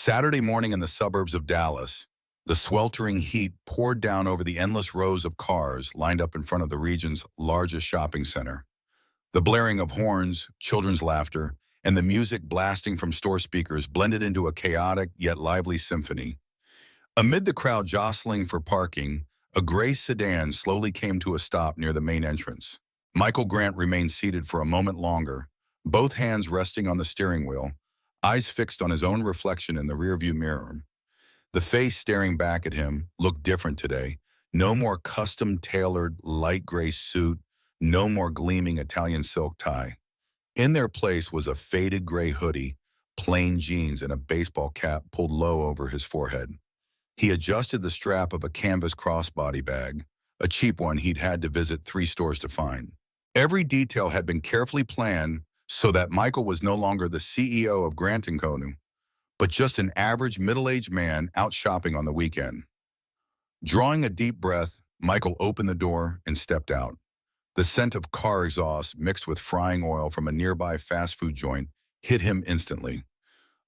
Saturday morning in the suburbs of Dallas, the sweltering heat poured down over the endless rows of cars lined up in front of the region's largest shopping center. The blaring of horns, children's laughter, and the music blasting from store speakers blended into a chaotic yet lively symphony. Amid the crowd jostling for parking, a gray sedan slowly came to a stop near the main entrance. Michael Grant remained seated for a moment longer, both hands resting on the steering wheel, eyes fixed on his own reflection in the rearview mirror. The face staring back at him looked different today. No more custom-tailored light gray suit, no more gleaming Italian silk tie. In their place was a faded gray hoodie, plain jeans, and a baseball cap pulled low over his forehead. He adjusted the strap of a canvas crossbody bag, a cheap one he'd had to visit 3 stores to find. Every detail had been carefully planned so that Michael was no longer the CEO of Grant & Co., but just an average middle-aged man out shopping on the weekend. Drawing a deep breath, Michael opened the door and stepped out. The scent of car exhaust mixed with frying oil from a nearby fast food joint hit him instantly.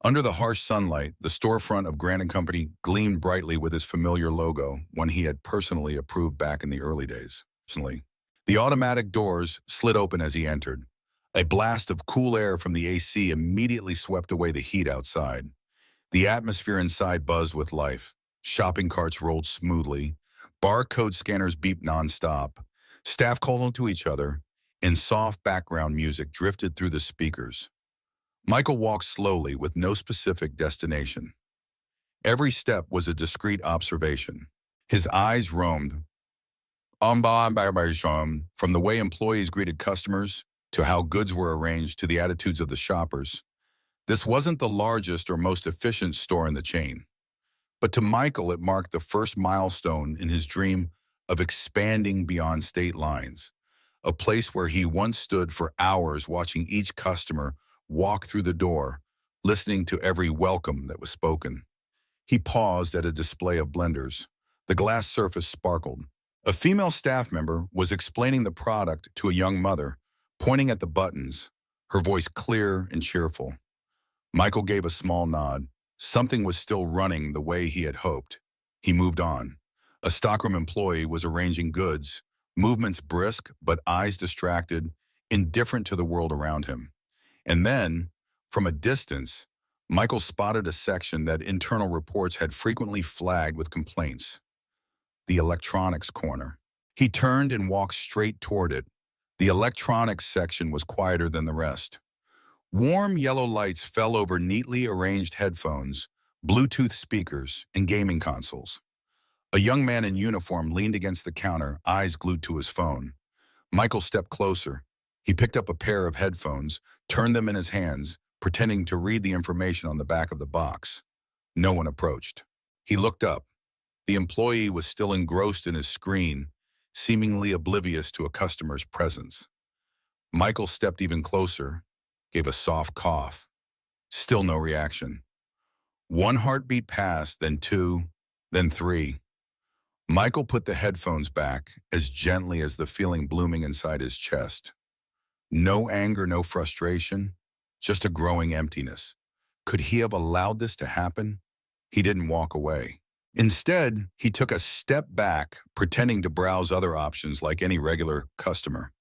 Under the harsh sunlight, the storefront of Grant & Company gleamed brightly with his familiar logo, one he had personally approved back in the early days. The automatic doors slid open as he entered. A blast of cool air from the AC immediately swept away the heat outside. The atmosphere inside buzzed with life. Shopping carts rolled smoothly. Barcode scanners beeped nonstop. Staff called to each other, and soft background music drifted through the speakers. Michael walked slowly with no specific destination. Every step was a discreet observation. His eyes roamed from the way employees greeted customers to how goods were arranged to the attitudes of the shoppers. This wasn't the largest or most efficient store in the chain, but to Michael it marked the first milestone in his dream of expanding beyond state lines, a place where he once stood for hours watching each customer walk through the door, listening to every welcome that was spoken. He paused at a display of blenders. The glass surface sparkled. A female staff member was explaining the product to a young mother, pointing at the buttons, her voice clear and cheerful. Michael gave a small nod. Something was still running the way he had hoped. He moved on. A stockroom employee was arranging goods, movements brisk but eyes distracted, indifferent to the world around him. And then, from a distance, Michael spotted a section that internal reports had frequently flagged with complaints. The electronics corner. He turned and walked straight toward it. The electronics section was quieter than the rest. Warm yellow lights fell over neatly arranged headphones, Bluetooth speakers, and gaming consoles. A young man in uniform leaned against the counter, eyes glued to his phone. Michael stepped closer. He picked up a pair of headphones, turned them in his hands, pretending to read the information on the back of the box. No one approached. He looked up. The employee was still engrossed in his screen, seemingly oblivious to a customer's presence. Michael stepped even closer, gave a soft cough. Still no reaction. 1 heartbeat passed, then 2, then 3. Michael put the headphones back as gently as the feeling blooming inside his chest. No anger, no frustration, just a growing emptiness. Could he have allowed this to happen? He didn't walk away. Instead, he took a step back, pretending to browse other options like any regular customer.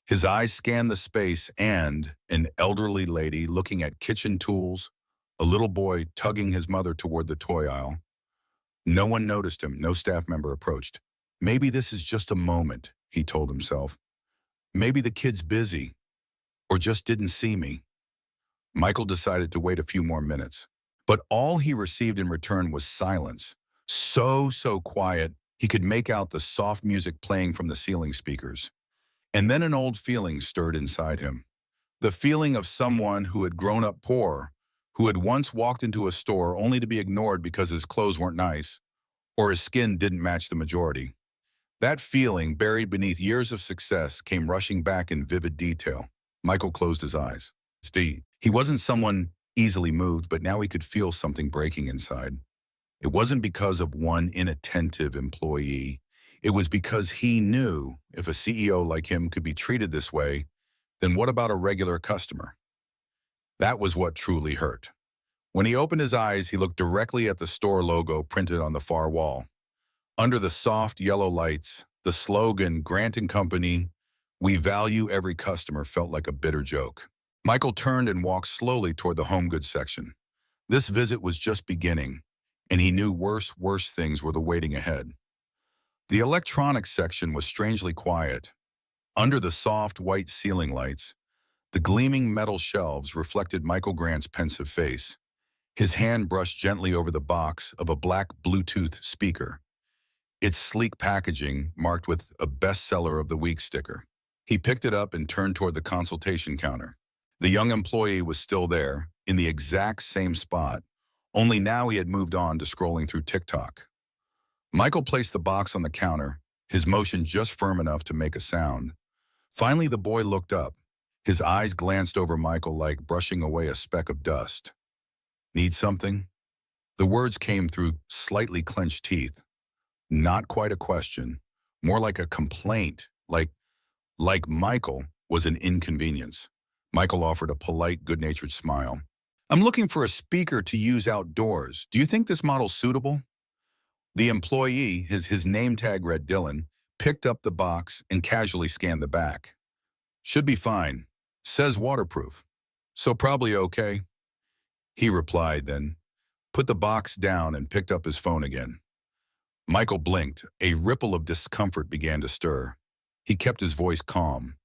His eyes scanned the space and an elderly lady looking at kitchen tools, a little boy tugging his mother toward the toy aisle. No one noticed him, no staff member approached. Maybe this is just a moment, he told himself. Maybe the kid's busy, or just didn't see me. Michael decided to wait a few more minutes, but all he received in return was silence. So quiet, he could make out the soft music playing from the ceiling speakers. And then an old feeling stirred inside him. The feeling of someone who had grown up poor, who had once walked into a store only to be ignored because his clothes weren't nice, or his skin didn't match the majority. That feeling, buried beneath years of success, came rushing back in vivid detail. Michael closed his eyes. He wasn't someone easily moved, but now he could feel something breaking inside. It wasn't because of one inattentive employee. It was because he knew if a CEO like him could be treated this way, then what about a regular customer? That was what truly hurt. When he opened his eyes, he looked directly at the store logo printed on the far wall. Under the soft yellow lights, the slogan, Grant and Company, "We value every customer," felt like a bitter joke. Michael turned and walked slowly toward the home goods section. This visit was just beginning, and he knew worse things were waiting ahead. The electronics section was strangely quiet. Under the soft white ceiling lights, the gleaming metal shelves reflected Michael Grant's pensive face. His hand brushed gently over the box of a black Bluetooth speaker, its sleek packaging marked with a bestseller of the week sticker. He picked it up and turned toward the consultation counter. The young employee was still there, in the exact same spot, only now he had moved on to scrolling through TikTok. Michael placed the box on the counter, his motion just firm enough to make a sound. Finally, the boy looked up. His eyes glanced over Michael like brushing away a speck of dust. "Need something?" The words came through slightly clenched teeth. Not quite a question, more like a complaint, like Michael was an inconvenience. Michael offered a polite, good-natured smile. "I'm looking for a speaker to use outdoors. Do you think this model's suitable?" The employee, his name tag read Dylan, picked up the box and casually scanned the back. "Should be fine. Says waterproof. So probably okay," he replied, then put the box down and picked up his phone again. Michael blinked. A ripple of discomfort began to stir. He kept his voice calm.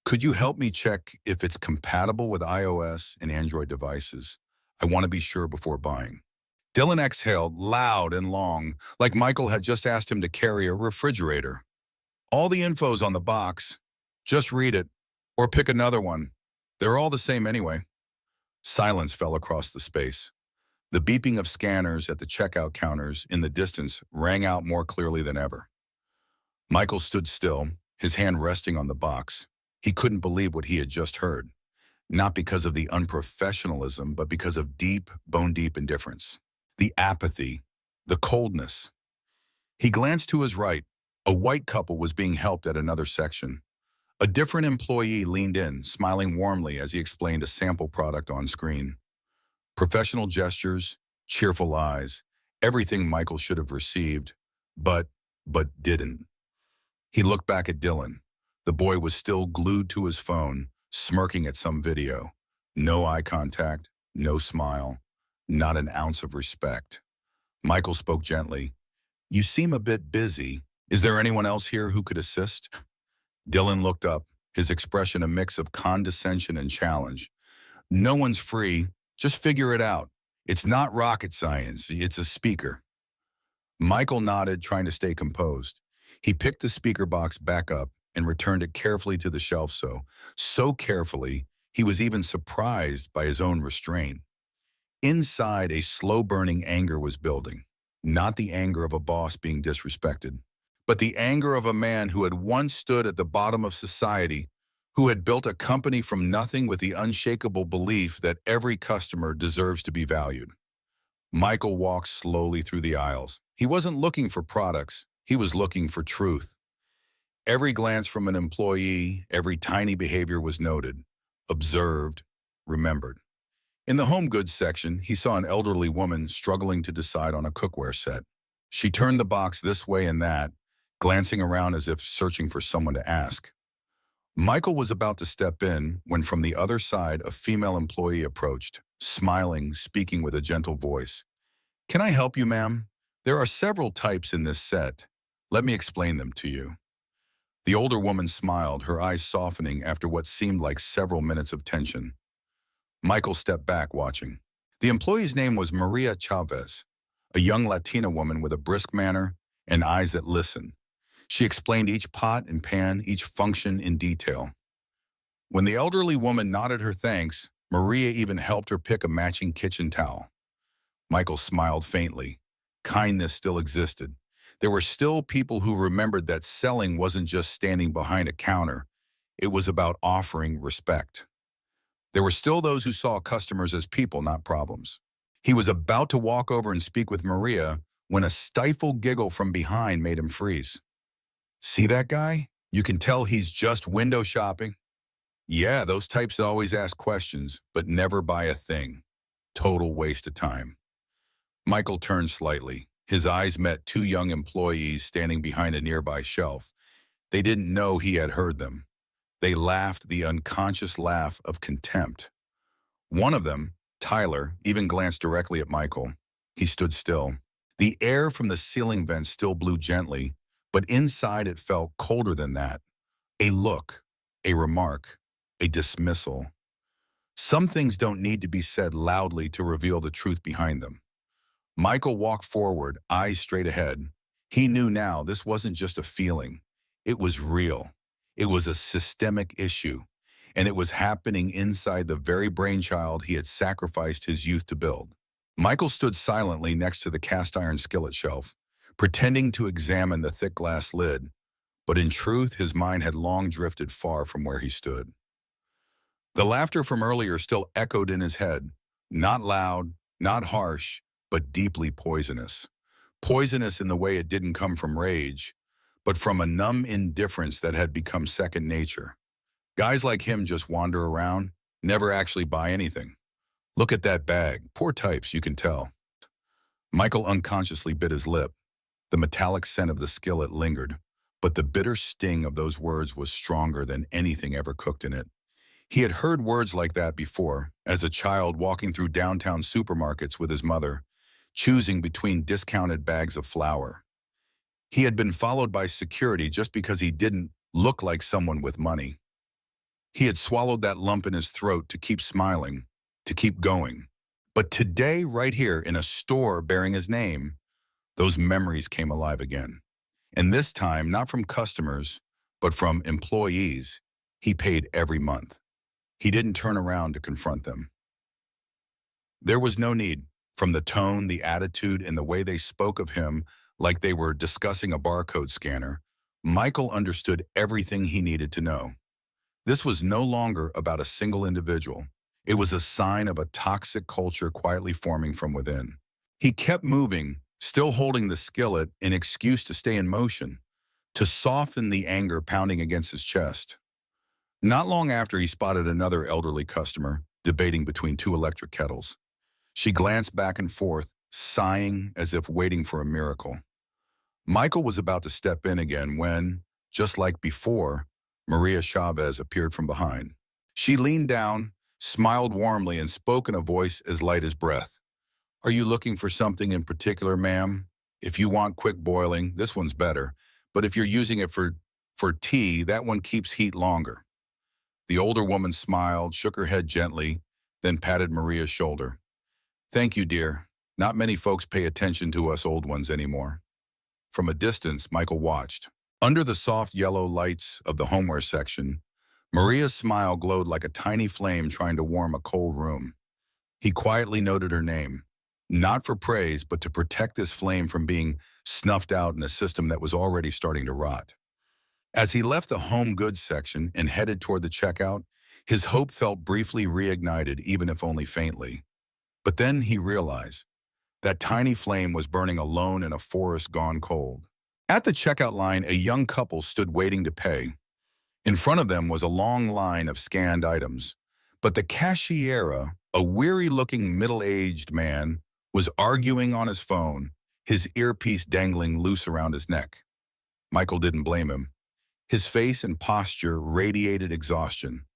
"Could you help me check if it's compatible with iOS and Android devices? I want to be sure before buying." Dylan exhaled loud and long, like Michael had just asked him to carry a refrigerator. "All the info's on the box. Just read it, or pick another one. They're all the same anyway." Silence fell across the space. The beeping of scanners at the checkout counters in the distance rang out more clearly than ever. Michael stood still, his hand resting on the box. He couldn't believe what he had just heard, not because of the unprofessionalism, but because of deep, bone-deep indifference. The apathy, the coldness. He glanced to his right. A white couple was being helped at another section. A different employee leaned in, smiling warmly as he explained a sample product on screen. Professional gestures, cheerful eyes, everything Michael should have received, but didn't. He looked back at Dylan. The boy was still glued to his phone, smirking at some video. No eye contact, no smile, not an ounce of respect. Michael spoke gently. "You seem a bit busy. Is there anyone else here who could assist?" Dylan looked up, his expression a mix of condescension and challenge. "No one's free. Just figure it out. It's not rocket science. It's a speaker." Michael nodded, trying to stay composed. He picked the speaker box back up and returned it carefully to the shelf so carefully, he was even surprised by his own restraint. Inside, a slow-burning anger was building. Not the anger of a boss being disrespected, but the anger of a man who had once stood at the bottom of society, who had built a company from nothing with the unshakable belief that every customer deserves to be valued. Michael walked slowly through the aisles. He wasn't looking for products. He was looking for truth. Every glance from an employee, every tiny behavior was noted, observed, remembered. In the home goods section, he saw an elderly woman struggling to decide on a cookware set. She turned the box this way and that, glancing around as if searching for someone to ask. Michael was about to step in when from the other side a female employee approached, smiling, speaking with a gentle voice. "Can I help you, ma'am? There are several types in this set. Let me explain them to you." The older woman smiled, her eyes softening after what seemed like several minutes of tension. Michael stepped back, watching. The employee's name was Maria Chavez, a young Latina woman with a brisk manner and eyes that listened. She explained each pot and pan, each function in detail. When the elderly woman nodded her thanks, Maria even helped her pick a matching kitchen towel. Michael smiled faintly. Kindness still existed. There were still people who remembered that selling wasn't just standing behind a counter. It was about offering respect. There were still those who saw customers as people, not problems. He was about to walk over and speak with Maria when a stifled giggle from behind made him freeze. "See that guy? You can tell he's just window shopping." "Yeah, those types always ask questions, but never buy a thing." Total waste of time. Michael turned slightly. His eyes met two young employees standing behind a nearby shelf. They didn't know he had heard them. They laughed the unconscious laugh of contempt. One of them, Tyler, even glanced directly at Michael. He stood still. The air from the ceiling vent still blew gently, but inside it felt colder than that. A look, a remark, a dismissal. Some things don't need to be said loudly to reveal the truth behind them. Michael walked forward, eyes straight ahead. He knew now this wasn't just a feeling. It was real. It was a systemic issue, and it was happening inside the very brainchild he had sacrificed his youth to build. Michael stood silently next to the cast iron skillet shelf, pretending to examine the thick glass lid, but in truth his mind had long drifted far from where he stood. The laughter from earlier still echoed in his head, not loud, not harsh, but deeply poisonous. Poisonous in the way it didn't come from rage, but from a numb indifference that had become second nature. Guys like him just wander around, never actually buy anything. Look at that bag. Poor types, you can tell. Michael unconsciously bit his lip. The metallic scent of the skillet lingered, but the bitter sting of those words was stronger than anything ever cooked in it. He had heard words like that before, as a child walking through downtown supermarkets with his mother, choosing between discounted bags of flour. He had been followed by security just because he didn't look like someone with money. He had swallowed that lump in his throat to keep smiling, to keep going. But today, right here in a store bearing his name, those memories came alive again. And this time, not from customers, but from employees he paid every month. He didn't turn around to confront them. There was no need. From the tone, the attitude, and the way they spoke of him like they were discussing a barcode scanner, Michael understood everything he needed to know. This was no longer about a single individual. It was a sign of a toxic culture quietly forming from within. He kept moving, still holding the skillet, an excuse to stay in motion, to soften the anger pounding against his chest. Not long after, he spotted another elderly customer debating between two electric kettles. She glanced back and forth, sighing as if waiting for a miracle. Michael was about to step in again when, just like before, Maria Chavez appeared from behind. She leaned down, smiled warmly, and spoke in a voice as light as breath. "Are you looking for something in particular, ma'am? If you want quick boiling, this one's better. But if you're using it for tea, that one keeps heat longer." The older woman smiled, shook her head gently, then patted Maria's shoulder. "Thank you, dear. Not many folks pay attention to us old ones anymore." From a distance, Michael watched. Under the soft yellow lights of the homeware section, Maria's smile glowed like a tiny flame trying to warm a cold room. He quietly noted her name, not for praise, but to protect this flame from being snuffed out in a system that was already starting to rot. As he left the home goods section and headed toward the checkout, his hope felt briefly reignited, even if only faintly. But then he realized that tiny flame was burning alone in a forest gone cold. At the checkout line, a young couple stood waiting to pay. In front of them was a long line of scanned items, but the cashiera, a weary-looking middle-aged man, was arguing on his phone, his earpiece dangling loose around his neck. Michael didn't blame him. His face and posture radiated exhaustion,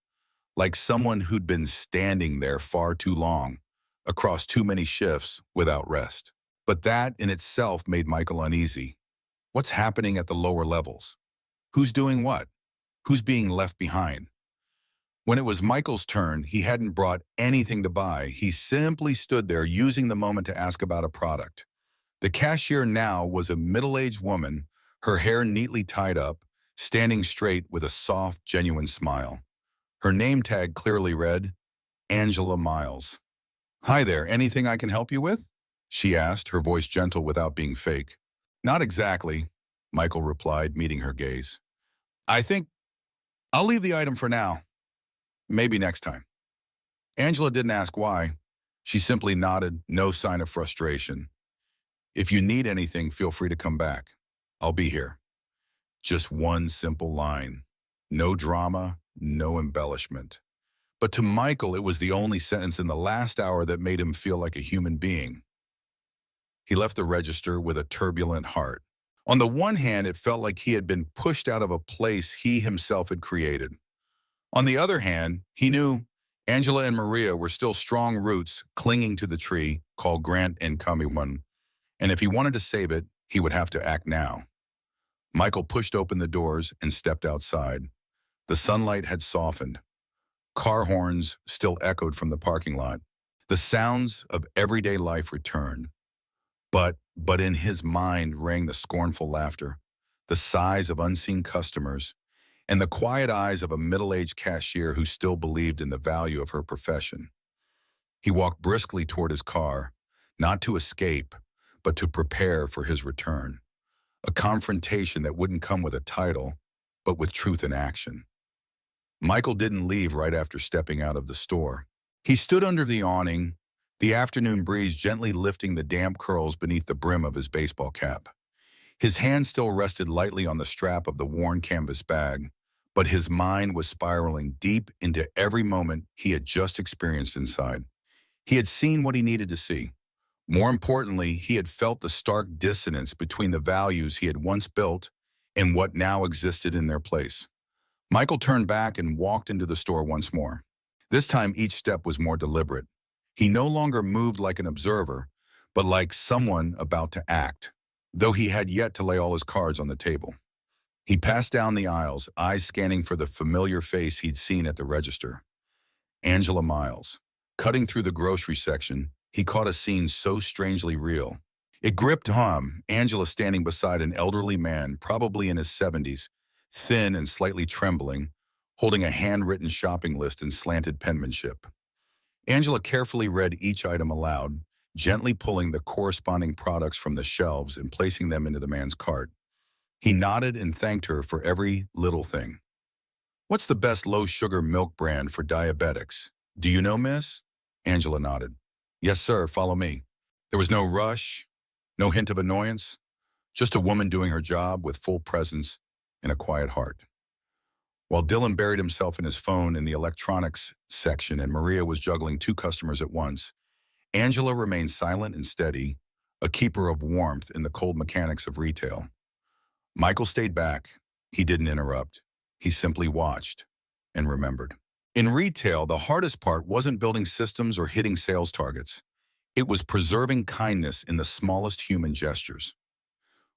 like someone who'd been standing there far too long, across too many shifts without rest. But that in itself made Michael uneasy. What's happening at the lower levels? Who's doing what? Who's being left behind? When it was Michael's turn, he hadn't brought anything to buy. He simply stood there, using the moment to ask about a product. The cashier now was a middle-aged woman, her hair neatly tied up, standing straight with a soft, genuine smile. Her name tag clearly read, Angela Miles. "Hi there, anything I can help you with?" she asked, her voice gentle without being fake. "Not exactly," Michael replied, meeting her gaze. "I think I'll leave the item for now. Maybe next time." Angela didn't ask why. She simply nodded, no sign of frustration. "If you need anything, feel free to come back. I'll be here." Just one simple line. No drama, no embellishment. But to Michael, it was the only sentence in the last hour that made him feel like a human being. He left the register with a turbulent heart. On the one hand, it felt like he had been pushed out of a place he himself had created. On the other hand, he knew Angela and Maria were still strong roots clinging to the tree called Grant and Camiwan, and if he wanted to save it, he would have to act now. Michael pushed open the doors and stepped outside. The sunlight had softened. Car horns still echoed from the parking lot. The sounds of everyday life returned. But in his mind rang the scornful laughter, the sighs of unseen customers, and the quiet eyes of a middle-aged cashier who still believed in the value of her profession. He walked briskly toward his car, not to escape, but to prepare for his return. A confrontation that wouldn't come with a title, but with truth in action. Michael didn't leave right after stepping out of the store. He stood under the awning, the afternoon breeze gently lifting the damp curls beneath the brim of his baseball cap. His hand still rested lightly on the strap of the worn canvas bag, but his mind was spiraling deep into every moment he had just experienced inside. He had seen what he needed to see. More importantly, he had felt the stark dissonance between the values he had once built and what now existed in their place. Michael turned back and walked into the store once more. This time, each step was more deliberate. He no longer moved like an observer, but like someone about to act, though he had yet to lay all his cards on the table. He passed down the aisles, eyes scanning for the familiar face he'd seen at the register. Angela Miles. Cutting through the grocery section, he caught a scene so strangely real. It gripped him, Angela standing beside an elderly man, probably in his 70s, thin and slightly trembling, holding a handwritten shopping list in slanted penmanship. Angela carefully read each item aloud, gently pulling the corresponding products from the shelves and placing them into the man's cart. He nodded and thanked her for every little thing. "What's the best low-sugar milk brand for diabetics? Do you know, miss?" Angela nodded. "Yes, sir, follow me." There was no rush, no hint of annoyance, just a woman doing her job with full presence and a quiet heart. While Dylan buried himself in his phone in the electronics section and Maria was juggling two customers at once, Angela remained silent and steady, a keeper of warmth in the cold mechanics of retail. Michael stayed back. He didn't interrupt. He simply watched and remembered. In retail, the hardest part wasn't building systems or hitting sales targets. It was preserving kindness in the smallest human gestures.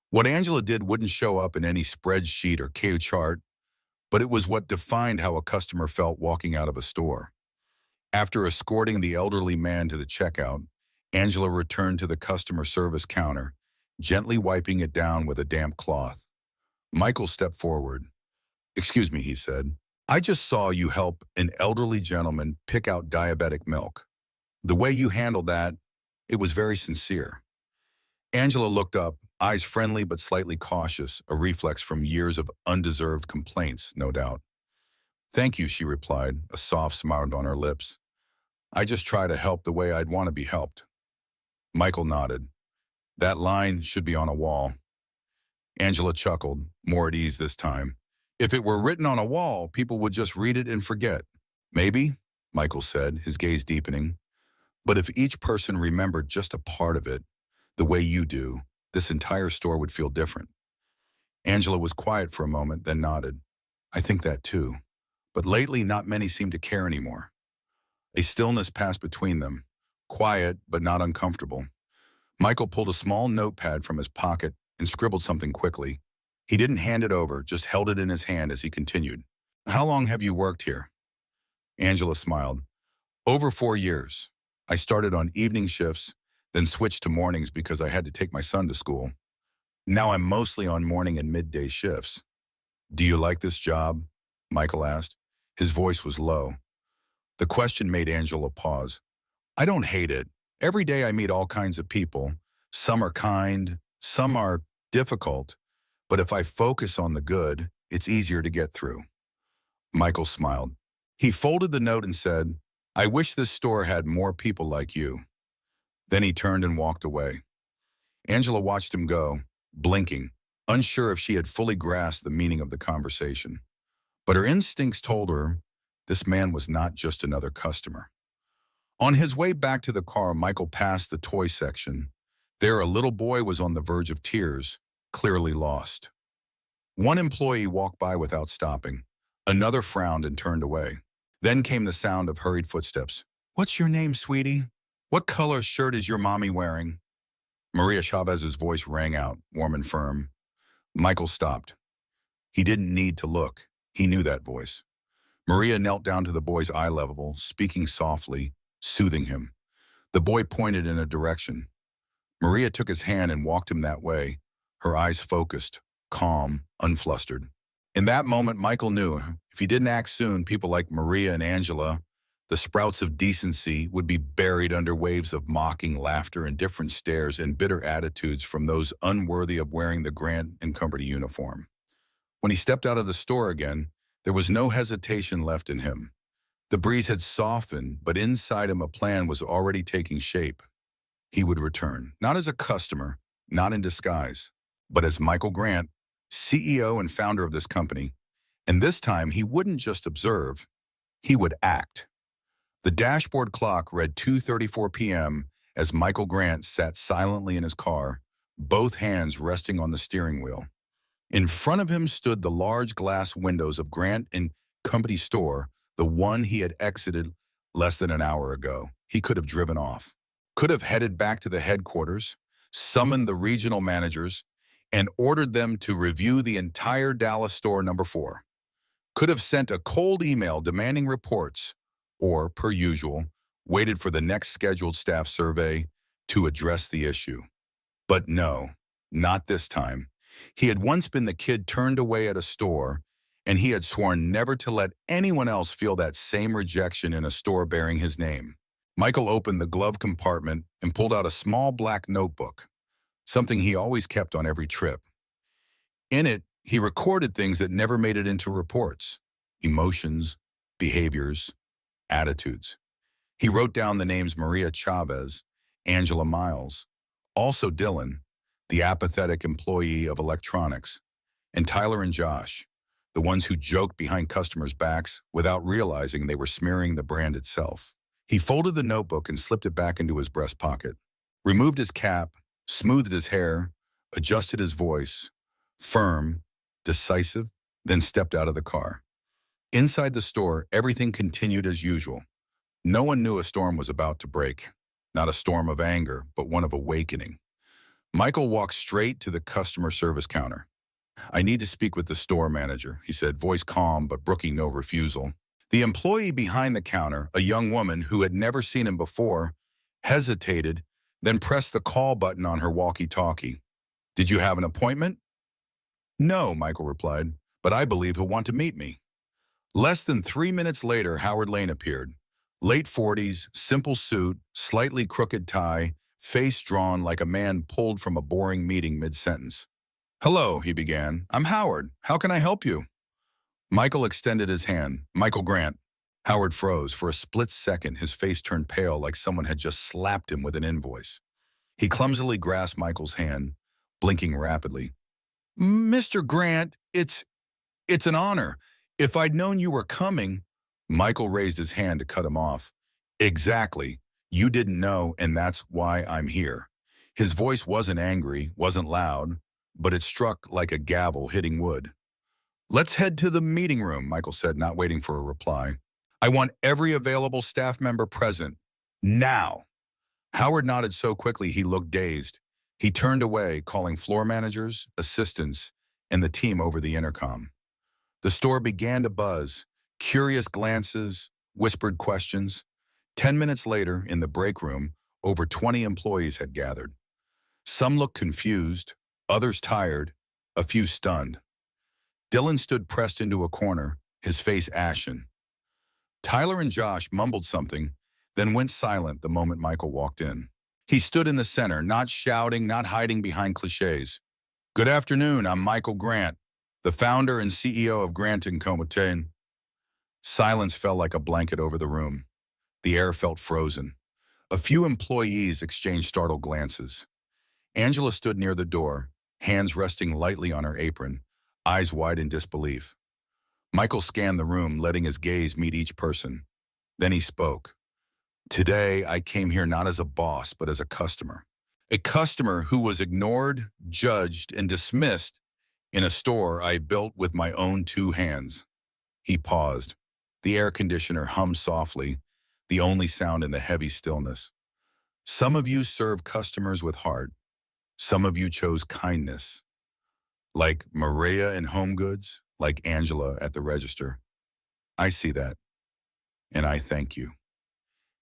What Angela did wouldn't show up in any spreadsheet or KO chart, but it was what defined how a customer felt walking out of a store. After escorting the elderly man to the checkout, Angela returned to the customer service counter, gently wiping it down with a damp cloth. Michael stepped forward. "Excuse me," he said. "I just saw you help an elderly gentleman pick out diabetic milk. The way you handled that, it was very sincere." Angela looked up, eyes friendly but slightly cautious, a reflex from years of undeserved complaints, no doubt. "Thank you," she replied, a soft smile on her lips. "I just try to help the way I'd want to be helped." Michael nodded. "That line should be on a wall." Angela chuckled, more at ease this time. "If it were written on a wall, people would just read it and forget." "Maybe," Michael said, his gaze deepening. "But if each person remembered just a part of it, the way you do, this entire store would feel different." Angela was quiet for a moment, then nodded. "I think that too. But lately, not many seem to care anymore." A stillness passed between them, quiet but not uncomfortable. Michael pulled a small notepad from his pocket and scribbled something quickly. He didn't hand it over, just held it in his hand as he continued. "How long have you worked here?" Angela smiled. "Over 4 years. I started on evening shifts, then switched to mornings because I had to take my son to school. Now I'm mostly on morning and midday shifts." "Do you like this job?" Michael asked. His voice was low. The question made Angela pause. "I don't hate it. Every day I meet all kinds of people. Some are kind, some are difficult. But if I focus on the good, it's easier to get through." Michael smiled. He folded the note and said, "I wish this store had more people like you." Then he turned and walked away. Angela watched him go, blinking, unsure if she had fully grasped the meaning of the conversation. But her instincts told her This man was not just another customer. On his way back to the car, Michael passed the toy section. There, a little boy was on the verge of tears, clearly lost. One employee walked by without stopping. Another frowned and turned away. Then came the sound of hurried footsteps. "What's your name, sweetie? What color shirt is your mommy wearing?" Maria Chavez's voice rang out, warm and firm. Michael stopped. He didn't need to look. He knew that voice. Maria knelt down to the boy's eye level, speaking softly, soothing him. The boy pointed in a direction. Maria took his hand and walked him that way, her eyes focused, calm, unflustered. In that moment, Michael knew if he didn't act soon, people like Maria and Angela, the sprouts of decency, would be buried under waves of mocking laughter and different stares and bitter attitudes from those unworthy of wearing the Grant and Company uniform. When he stepped out of the store again, there was no hesitation left in him. The breeze had softened, but inside him a plan was already taking shape. He would return, not as a customer, not in disguise, but as Michael Grant, CEO and founder of this company. And this time, he wouldn't just observe, he would act. The dashboard clock read 2:34 p.m. as Michael Grant sat silently in his car, both hands resting on the steering wheel. In front of him stood the large glass windows of Grant and Company store, the one he had exited less than an hour ago. He could have driven off, could have headed back to the headquarters, summoned the regional managers, and ordered them to review the entire Dallas store number 4. Could have sent a cold email demanding reports, or, per usual, waited for the next scheduled staff survey to address the issue. But no, not this time. He had once been the kid turned away at a store, and he had sworn never to let anyone else feel that same rejection in a store bearing his name. Michael opened the glove compartment and pulled out a small black notebook, something he always kept on every trip. In it, he recorded things that never made it into reports: emotions, behaviors, attitudes. He wrote down the names Maria Chavez, Angela Miles, also Dylan, the apathetic employee of electronics, and Tyler and Josh, the ones who joked behind customers' backs without realizing they were smearing the brand itself. He folded the notebook and slipped it back into his breast pocket, removed his cap, smoothed his hair, adjusted his voice, firm, decisive, then stepped out of the car. Inside the store, everything continued as usual. No one knew a storm was about to break. Not a storm of anger, but one of awakening. Michael walked straight to the customer service counter. "I need to speak with the store manager," he said, voice calm but brooking no refusal. The employee behind the counter, a young woman who had never seen him before, hesitated, then pressed the call button on her walkie-talkie. "Did you have an appointment?" "No," Michael replied, "but I believe he'll want to meet me." Less than 3 minutes later, Howard Lane appeared. Late 40s, simple suit, slightly crooked tie, face drawn like a man pulled from a boring meeting mid-sentence. "Hello," he began. "I'm Howard. How can I help you?" Michael extended his hand. "Michael Grant." Howard froze. For a split second, his face turned pale like someone had just slapped him with an invoice. He clumsily grasped Michael's hand, blinking rapidly. "Mr. Grant, it's an honor. If I'd known you were coming—" Michael raised his hand to cut him off. "Exactly. You didn't know, and that's why I'm here." His voice wasn't angry, wasn't loud, but it struck like a gavel hitting wood. "Let's head to the meeting room," Michael said, not waiting for a reply. "I want every available staff member present. Now." Howard nodded so quickly he looked dazed. He turned away, calling floor managers, assistants, and the team over the intercom. The store began to buzz, curious glances, whispered questions. 10 minutes later, in the break room, over 20 employees had gathered. Some looked confused, others tired, a few stunned. Dylan stood pressed into a corner, his face ashen. Tyler and Josh mumbled something, then went silent the moment Michael walked in. He stood in the center, not shouting, not hiding behind cliches. "Good afternoon, I'm Michael Grant, the founder and CEO of Grant & Company." Silence fell like a blanket over the room. The air felt frozen. A few employees exchanged startled glances. Angela stood near the door, hands resting lightly on her apron, eyes wide in disbelief. Michael scanned the room, letting his gaze meet each person. Then he spoke. Today, I came here not as a boss, but as a customer. A customer who was ignored, judged, and dismissed in a store I built with my own two hands. He paused. The air conditioner hummed softly, the only sound in the heavy stillness. Some of you serve customers with heart. Some of you chose kindness, like Maria in Home Goods, like Angela at the register. I see that, and I thank you.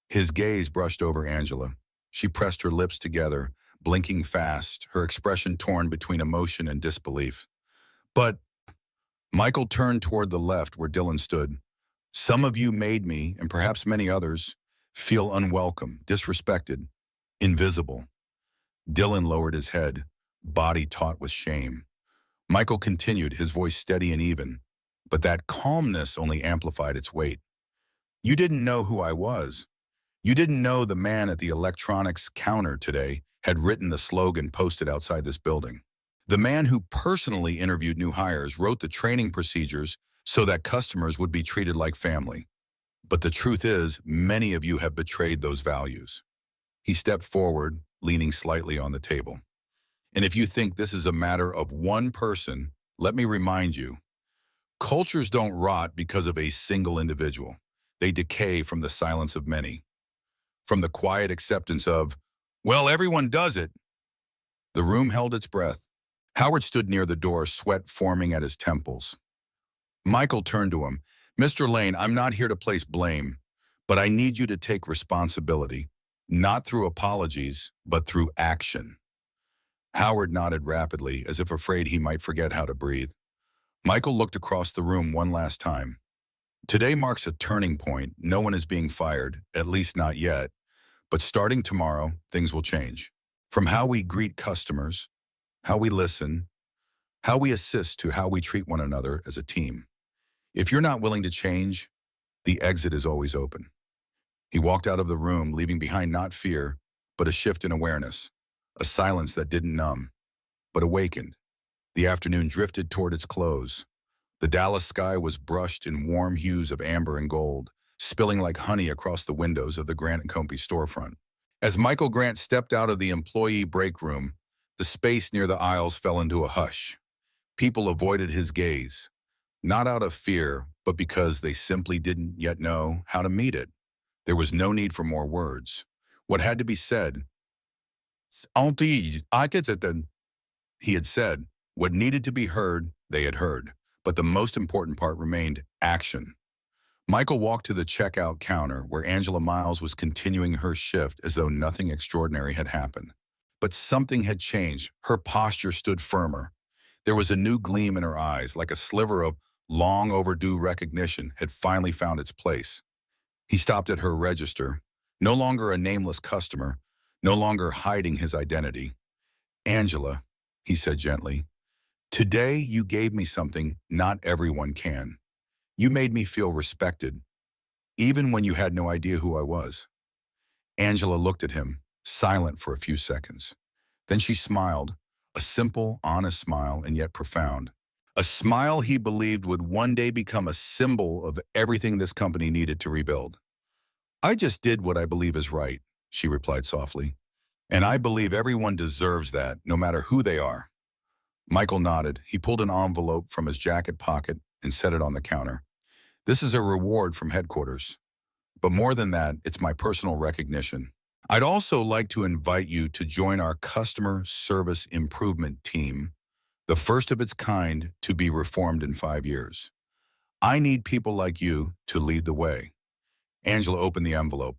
His gaze brushed over Angela. She pressed her lips together, blinking fast, her expression torn between emotion and disbelief. But Michael turned toward the left where Dylan stood. Some of you made me, and perhaps many others, feel unwelcome, disrespected, invisible. Dylan lowered his head, body taut with shame. Michael continued, his voice steady and even, but that calmness only amplified its weight. You didn't know who I was. You didn't know the man at the electronics counter today had written the slogan posted outside this building. The man who personally interviewed new hires wrote the training procedures so that customers would be treated like family. But the truth is, many of you have betrayed those values. He stepped forward, leaning slightly on the table. And if you think this is a matter of one person, let me remind you, cultures don't rot because of a single individual. They decay from the silence of many. From the quiet acceptance of, well, everyone does it. The room held its breath. Howard stood near the door, sweat forming at his temples. Michael turned to him. Mr. Lane, I'm not here to place blame, but I need you to take responsibility, not through apologies, but through action. Howard nodded rapidly, as if afraid he might forget how to breathe. Michael looked across the room one last time. Today marks a turning point. No one is being fired, at least not yet. But starting tomorrow, things will change. From how we greet customers, how we listen, how we assist to how we treat one another as a team. If you're not willing to change, the exit is always open. He walked out of the room, leaving behind not fear, but a shift in awareness, a silence that didn't numb, but awakened. The afternoon drifted toward its close. The Dallas sky was brushed in warm hues of amber and gold, spilling like honey across the windows of the Grant & Company storefront. As Michael Grant stepped out of the employee break room, the space near the aisles fell into a hush. People avoided his gaze, not out of fear, but because they simply didn't yet know how to meet it. There was no need for more words. What had to be said, Auntie, I get it then. He had said. What needed to be heard, they had heard. But the most important part remained action. Michael walked to the checkout counter where Angela Miles was continuing her shift as though nothing extraordinary had happened. But something had changed. Her posture stood firmer. There was a new gleam in her eyes, like a sliver of long overdue recognition had finally found its place. He stopped at her register, no longer a nameless customer, no longer hiding his identity. Angela, he said gently, today you gave me something not everyone can. You made me feel respected, even when you had no idea who I was. Angela looked at him, silent for a few seconds. Then she smiled, a simple, honest smile, and yet profound. A smile he believed would one day become a symbol of everything this company needed to rebuild. I just did what I believe is right, she replied softly. And I believe everyone deserves that, no matter who they are. Michael nodded. He pulled an envelope from his jacket pocket and set it on the counter. This is a reward from headquarters. But more than that, it's my personal recognition. I'd also like to invite you to join our customer service improvement team, the first of its kind to be reformed in 5 years. I need people like you to lead the way. Angela opened the envelope.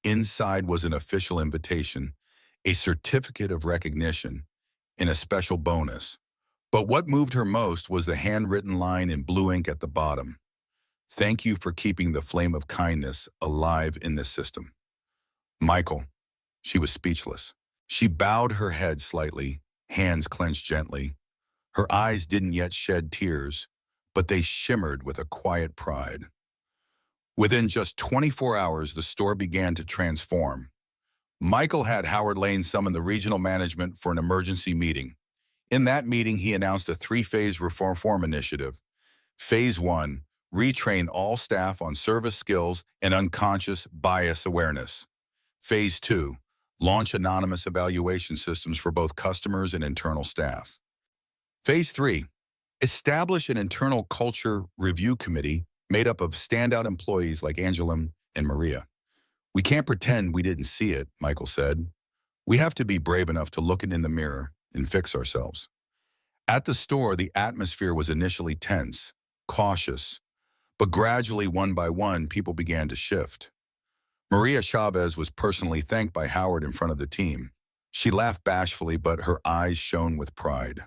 Inside was an official invitation, a certificate of recognition, and a special bonus. But what moved her most was the handwritten line in blue ink at the bottom. Thank you for keeping the flame of kindness alive in this system. Michael, she was speechless. She bowed her head slightly, hands clenched gently. Her eyes didn't yet shed tears, but they shimmered with a quiet pride. Within just 24 hours, the store began to transform. Michael had Howard Lane summon the regional management for an emergency meeting. In that meeting, he announced a 3-phase reform initiative. Phase 1 retrain all staff on service skills and unconscious bias awareness. Phase 2, launch anonymous evaluation systems for both customers and internal staff. Phase 3, establish an internal culture review committee made up of standout employees like Angela and Maria. We can't pretend we didn't see it, Michael said. We have to be brave enough to look it in the mirror and fix ourselves. At the store, the atmosphere was initially tense, cautious, but gradually, one by one, people began to shift. Maria Chavez was personally thanked by Howard in front of the team. She laughed bashfully, but her eyes shone with pride.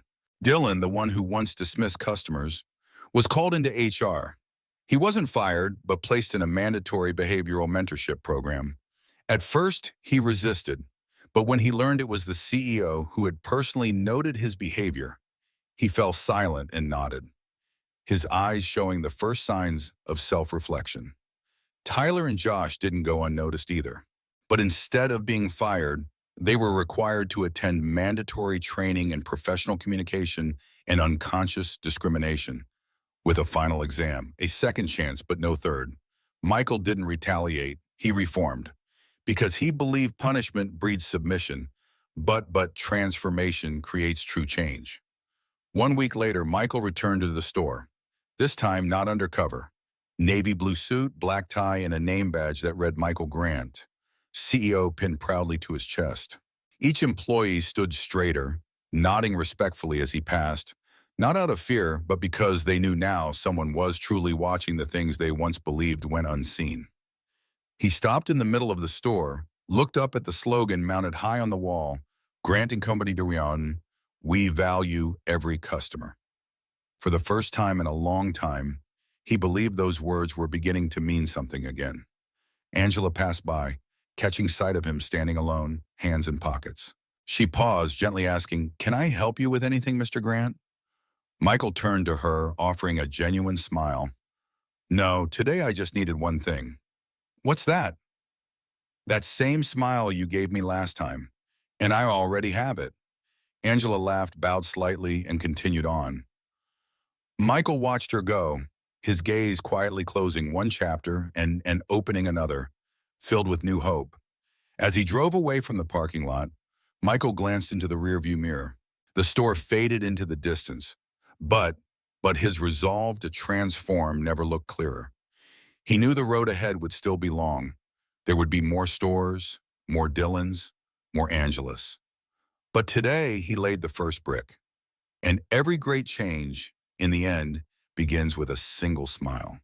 Dylan, the one who once dismissed customers, was called into HR. He wasn't fired, but placed in a mandatory behavioral mentorship program. At first, he resisted, but when he learned it was the CEO who had personally noted his behavior, he fell silent and nodded, his eyes showing the first signs of self-reflection. Tyler and Josh didn't go unnoticed either, but instead of being fired, they were required to attend mandatory training in professional communication and unconscious discrimination, with a final exam, a second chance but no third. Michael didn't retaliate, he reformed, because he believed punishment breeds submission, but transformation creates true change. 1 week later, Michael returned to the store, this time not undercover. Navy blue suit, black tie, and a name badge that read Michael Grant, CEO pinned proudly to his chest. Each employee stood straighter, nodding respectfully as he passed, not out of fear, but because they knew now someone was truly watching the things they once believed went unseen. He stopped in the middle of the store, looked up at the slogan mounted high on the wall, Grant and Company de Rion, we value every customer. For the first time in a long time, he believed those words were beginning to mean something again. Angela passed by, catching sight of him standing alone, hands in pockets. She paused, gently asking, "Can I help you with anything, Mr. Grant?" Michael turned to her, offering a genuine smile. "No, today I just needed one thing." "What's that?" "That same smile you gave me last time, and I already have it." Angela laughed, bowed slightly, and continued on. Michael watched her go, his gaze quietly closing one chapter and opening another, filled with new hope. As he drove away from the parking lot, Michael glanced into the rearview mirror. The store faded into the distance, but his resolve to transform never looked clearer. He knew the road ahead would still be long. There would be more stores, more Dylans, more Angelas. But today, he laid the first brick. And every great change, in the end, begins with a single smile.